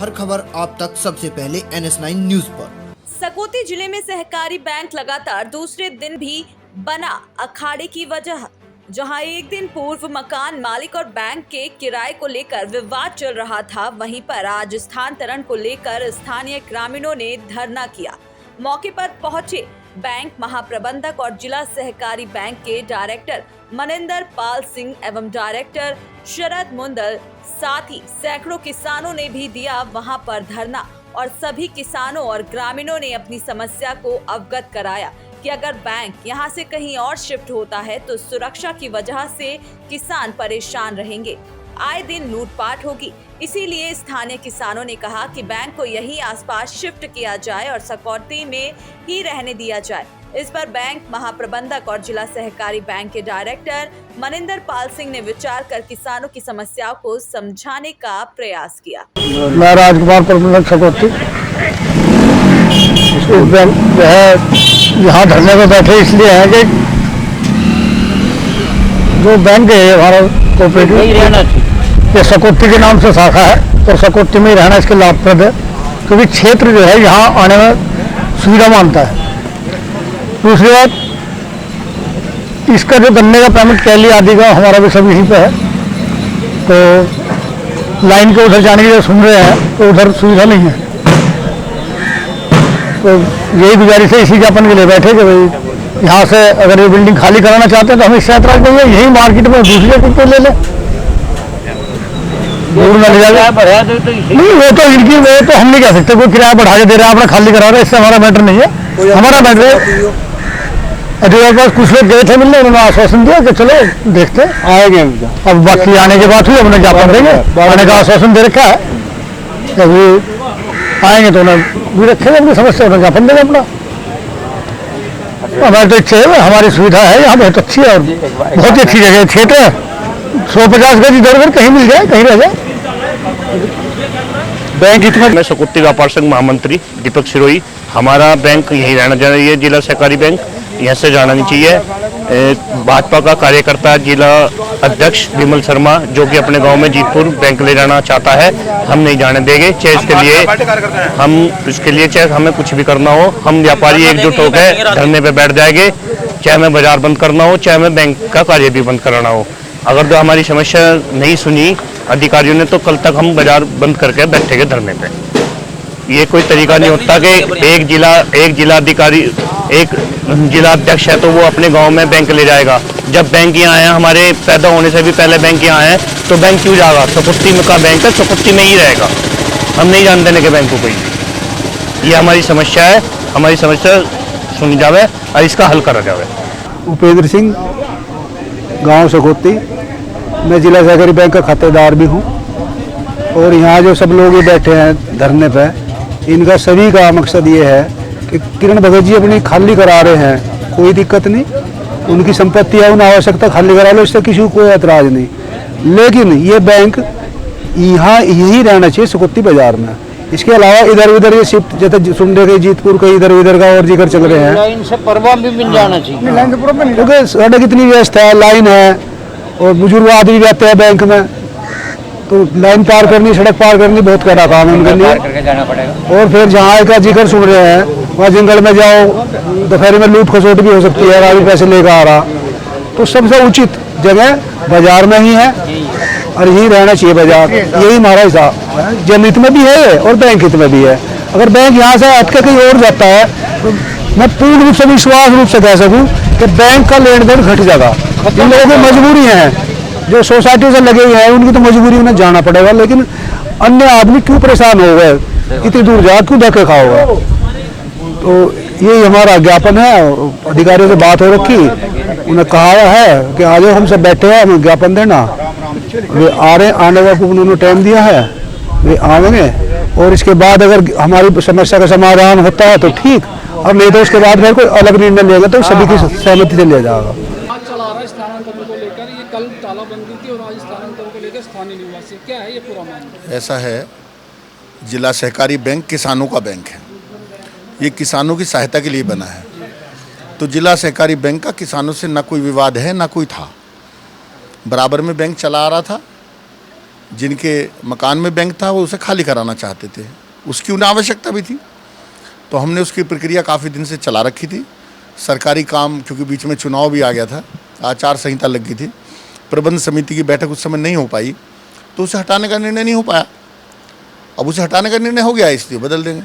हर खबर आप तक सबसे पहले NS9 न्यूज पर। सकौती जिले में सहकारी बैंक लगातार दूसरे दिन भी बना अखाड़े की वजह। जहां एक दिन पूर्व मकान मालिक और बैंक के किराए को लेकर विवाद चल रहा था, वहीं पर आज स्थानांतरण को लेकर स्थानीय ग्रामीणों ने धरना किया। मौके पर पहुंचे बैंक महाप्रबंधक और जिला सहकारी बैंक के डायरेक्टर मनिंदर पाल सिंह एवं डायरेक्टर शरद मुंदल, साथ ही सैकड़ों किसानों ने भी दिया वहां पर धरना और सभी किसानों और ग्रामीणों ने अपनी समस्या को अवगत कराया कि अगर बैंक यहां से कहीं और शिफ्ट होता है तो सुरक्षा की वजह से किसान परेशान रहेंगे, आए दिन लूटपाट होगी। इसीलिए स्थानीय किसानों ने कहा कि बैंक को यही आसपास शिफ्ट किया जाए और सकौती में ही रहने दिया जाए। इस पर बैंक महाप्रबंधक और जिला सहकारी बैंक के डायरेक्टर मनिंदर पाल सिंह ने विचार कर किसानों की समस्याओं को समझाने का प्रयास किया। मैं राजकुमार प्रबंधक सकौती यहाँ धरने में बैठे इसलिए हैं कि जो बैंक है हमारा कोऑपरेटिव ये सकौती के नाम से शाखा है और सकौती में ही रहना इसके लाभप्रद है, क्योंकि क्षेत्र जो है यहाँ आने में सुविधा मानता है। दूसरी बात, इसका जो गन्ने का पेमेंट कैली आदि का हमारा भी सब यहीं पे है, तो लाइन के उधर जाने की जो सुन रहे हैं तो उधर सुविधा नहीं है। तो यही गुजारिश है इसी ज्ञापन के लिए बैठे कि भाई यहाँ से अगर ये बिल्डिंग खाली कराना चाहते हैं तो हम इससे ऐतराज करेंगे, यही मार्केट में दूसरी जगह पे ले लें, दूर न ले जाए। नहीं वो तो इनकी वो तो हम नहीं कह सकते, कोई किराया बढ़ा के दे रहा है अपना खाली करा रहा है, इससे हमारा मैटर नहीं है। हमारा मैटर है पास कुछ लोग गए थे मिलने, उन्होंने आश्वासन दिया कि चलो देखते आएंगे। अब बाकी आने के बाद हुई हमने ज्ञापन देंगे, आने का आश्वासन दे रखा है, अभी आएंगे तो उन्हें भी रखेंगे अपनी समस्या, उन्हें ज्ञापन देंगे अपना। हमारी तो इच्छा है, हमारी सुविधा है यहाँ बहुत अच्छी है और बहुत ही अच्छी जगह क्षेत्र है। 150 गज इधर उधर कहीं मिल जाए, कहीं रह जाए। बैंक इतना मैं सकौती व्यापार संघ महामंत्री दीपक सिरोही, हमारा बैंक यहीं रहना चाहिए, जिला सहकारी बैंक यहाँ से जाना नहीं चाहिए। भाजपा का कार्यकर्ता जिला अध्यक्ष विमल शर्मा जो कि अपने गांव में जीतपुर बैंक ले जाना चाहता है, हम नहीं जाने देंगे। चाहे इसके लिए चाहे हमें कुछ भी करना हो, हम व्यापारी एकजुट होकर धरने पे बैठ जाएंगे, चाहे हमें बाजार बंद करना हो, चाहे हमें बैंक का कार्य भी बंद कराना हो। अगर तो हमारी समस्या नहीं सुनी अधिकारियों ने तो कल तक हम बाजार बंद करके बैठेंगे धरने पे। ये कोई तरीका नहीं होता कि एक जिला अधिकारी एक जिला अध्यक्ष है तो वो अपने गांव में बैंक ले जाएगा। जब बैंक यहाँ आया, हमारे पैदा होने से भी पहले बैंक यहाँ आए, तो बैंक क्यों जाएगा? सकौती में का बैंक है, सकौती में ही रहेगा। हम नहीं जान देने के बैंक को कोई। ये हमारी समस्या है, हमारी समस्या सुनी जावे और इसका हल करा जावे। उपेंद्र सिंह, गाँव सकौती, मैं जिला सहकारी बैंक का खातेदार भी हूँ और यहाँ जो सब लोग ये बैठे हैं धरने पे, इनका सभी का मकसद ये है कि किरण भगत जी अपनी खाली करा रहे हैं, कोई दिक्कत नहीं, उनकी संपत्ति है, उन्हें आवश्यकता खाली करा लो, इससे किसी को कोई ऐतराज नहीं। लेकिन ये बैंक यहाँ यही रहना चाहिए सकौती बाजार में। इसके अलावा इधर उधर ये शिफ्ट जैसे सुनने के जीतपुर के इधर उधर का और जिक्र चल रहे हैं, लाइन से परवा भी मिल जाना चाहिए, क्योंकि सड़क इतनी व्यस्त है, लाइन है और बुजुर्ग आदमी जाते हैं बैंक में, तो लाइन पार करनी, सड़क पार करनी बहुत कड़ा काम है उनके लिए। और फिर जहाँ का जिक्र सुन रहे हैं वहाँ जंगल में जाओ, दोपहर में लूट खसोट भी हो सकती है, आदमी पैसे लेकर आ रहा, तो सबसे उचित जगह बाजार में ही है और यही रहना चाहिए बाजार। यही हमारा हिसाब जनहित में भी है और बैंक हित में भी है। अगर बैंक यहाँ से हट के कहीं और जाता है तो मैं पूर्ण रूप से विश्वास रूप से कह सकूँ कि बैंक का लेन देन घट जाएगा। जिन लोगों की मजबूरी है, जो सोसाइटी से लगे हुए हैं, उनकी तो मजबूरी उन्हें जाना पड़ेगा, लेकिन अन्य आदमी क्यों परेशान हो गए, इतनी दूर जा क्यों धक्के खाओगे? तो यही हमारा ज्ञापन है। अधिकारियों से बात हो रखी, उन्हें कहा है कि आज हम सब बैठे हैं, हमें ज्ञापन देना, वे आ रहे, आने का उन्होंने टाइम दिया है, वे आएंगे और इसके बाद अगर हमारी समस्या का समाधान होता है तो ठीक, और नहीं तो उसके बाद फिर कोई अलग निर्णय लेगा तो सभी की सहमति से लिया जाएगा। स्थानांतरण को लेकर ये कल तालाबंदी थी और आज स्थानांतरण को लेकर स्थानीय निवासी, क्या है ये पूरा मामला? ऐसा है, जिला सहकारी बैंक किसानों का बैंक है, ये किसानों की सहायता के लिए बना है। तो जिला सहकारी बैंक का किसानों से ना कोई विवाद है ना कोई था, बराबर में बैंक चला आ रहा था जिनके मकान में बैंक था वो उसे खाली कराना चाहते थे, उसकी उन्हें आवश्यकता भी थी। तो हमने उसकी प्रक्रिया काफ़ी दिन से चला रखी थी। सरकारी काम, क्योंकि बीच में चुनाव भी आ गया था, आचार संहिता लग गई थी, प्रबंध समिति की बैठक उस समय नहीं हो पाई, तो उसे हटाने का निर्णय नहीं हो पाया। अब उसे हटाने का निर्णय हो गया, इसलिए बदल देंगे।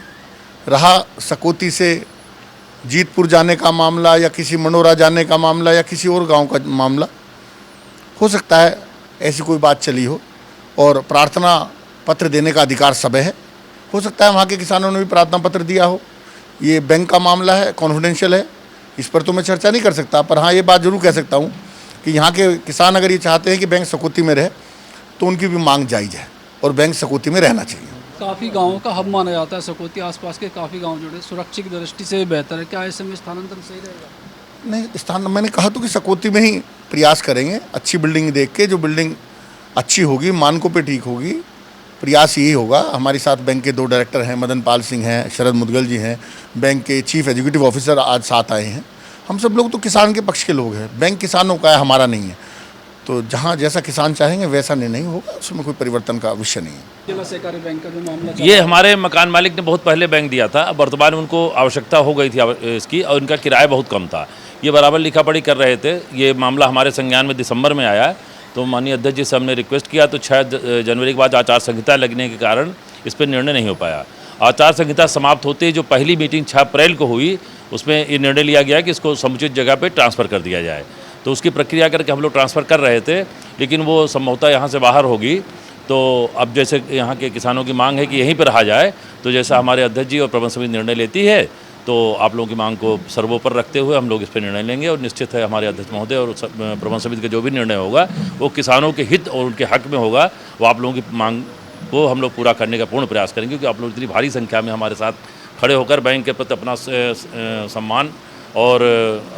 रहा सकौती से जीतपुर जाने का मामला या किसी मनोरा जाने का मामला या किसी और गांव का मामला, हो सकता है ऐसी कोई बात चली हो और प्रार्थना पत्र देने का अधिकार सब है। हो सकता है वहाँ के किसानों ने भी प्रार्थना पत्र दिया हो। ये बैंक का मामला है, कॉन्फिडेंशियल है, इस पर तो मैं चर्चा नहीं कर सकता। पर हाँ, ये बात जरूर कह सकता हूँ कि यहाँ के किसान अगर ये चाहते हैं कि बैंक सकौती में रहे तो उनकी भी मांग जायज़ है और बैंक सकौती में रहना चाहिए। काफ़ी गाँवों का हब माना जाता है सकौती, आसपास के काफ़ी गांव जुड़े, सुरक्षा की दृष्टि से बेहतर है। क्या ऐसे में स्थानांतरण सही रहेगा? नहीं, स्थान मैंने कहा तो कि सकौती में ही प्रयास करेंगे, अच्छी बिल्डिंग देख के, जो बिल्डिंग अच्छी होगी, मानकों पे ठीक होगी, प्रयास यही होगा। हमारे साथ बैंक के 2 डायरेक्टर हैं, मदन पाल सिंह हैं, शरद मुदगल जी हैं, बैंक के चीफ एग्जीक्यूटिव ऑफिसर आज साथ आए हैं। हम सब लोग तो किसान के पक्ष के लोग हैं, बैंक किसानों का है, हमारा नहीं है। तो जहाँ जैसा किसान चाहेंगे वैसा निर्णय होगा, उसमें कोई परिवर्तन का विषय नहीं है। जिला सहकारी बैंक का जो मामला ये हमारे मकान मालिक ने बहुत पहले बैंक दिया था, अब वर्तमान में उनको आवश्यकता हो गई थी इसकी, और उनका किराया बहुत कम था। ये बराबर लिखा पढ़ी कर रहे थे। ये मामला हमारे संज्ञान में दिसंबर में आया, तो माननीय अध्यक्ष जी से हमने रिक्वेस्ट किया, तो 6 जनवरी के बाद आचार संहिता लगने के कारण इस पर निर्णय नहीं हो पाया। आचार संहिता समाप्त होते ही जो पहली मीटिंग 6 अप्रैल को हुई, उसमें ये निर्णय लिया गया कि इसको समुचित जगह पे ट्रांसफ़र कर दिया जाए। तो उसकी प्रक्रिया करके हम लोग ट्रांसफ़र कर रहे थे, लेकिन वो संभवतः यहाँ से बाहर होगी। तो अब जैसे यहाँ के किसानों की मांग है कि यहीं पर रहा जाए, तो जैसा हमारे अध्यक्ष जी और प्रबंध समिति निर्णय लेती है, तो आप लोगों की मांग को सर्वोपरि रखते हुए हम लोग इस पर निर्णय लेंगे। और निश्चित है हमारे अध्यक्ष महोदय और प्रबंध समिति का जो भी निर्णय होगा वो किसानों के हित और उनके हक में होगा। वो आप लोगों की मांग को हम लोग पूरा करने का पूर्ण प्रयास करेंगे, क्योंकि आप लोग इतनी भारी संख्या में हमारे साथ खड़े होकर बैंक के प्रति अपना सम्मान और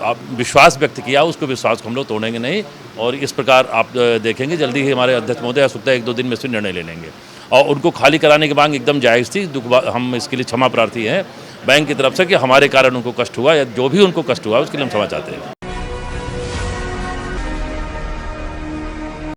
आप विश्वास व्यक्त किया, उसको विश्वास को हम लोग तोड़ेंगे नहीं। और इस प्रकार आप देखेंगे जल्दी ही हमारे अध्यक्ष महोदय सकता है 1-2 दिन में इसमें निर्णय ले लेंगे। और उनको खाली कराने की मांग एकदम जायज़ थी। हम इसके लिए क्षमा प्रार्थी हैं बैंक की तरफ से कि हमारे कारण उनको कष्ट हुआ, या जो भी उनको कष्ट हुआ उसके लिए हम क्षमा चाहते हैं।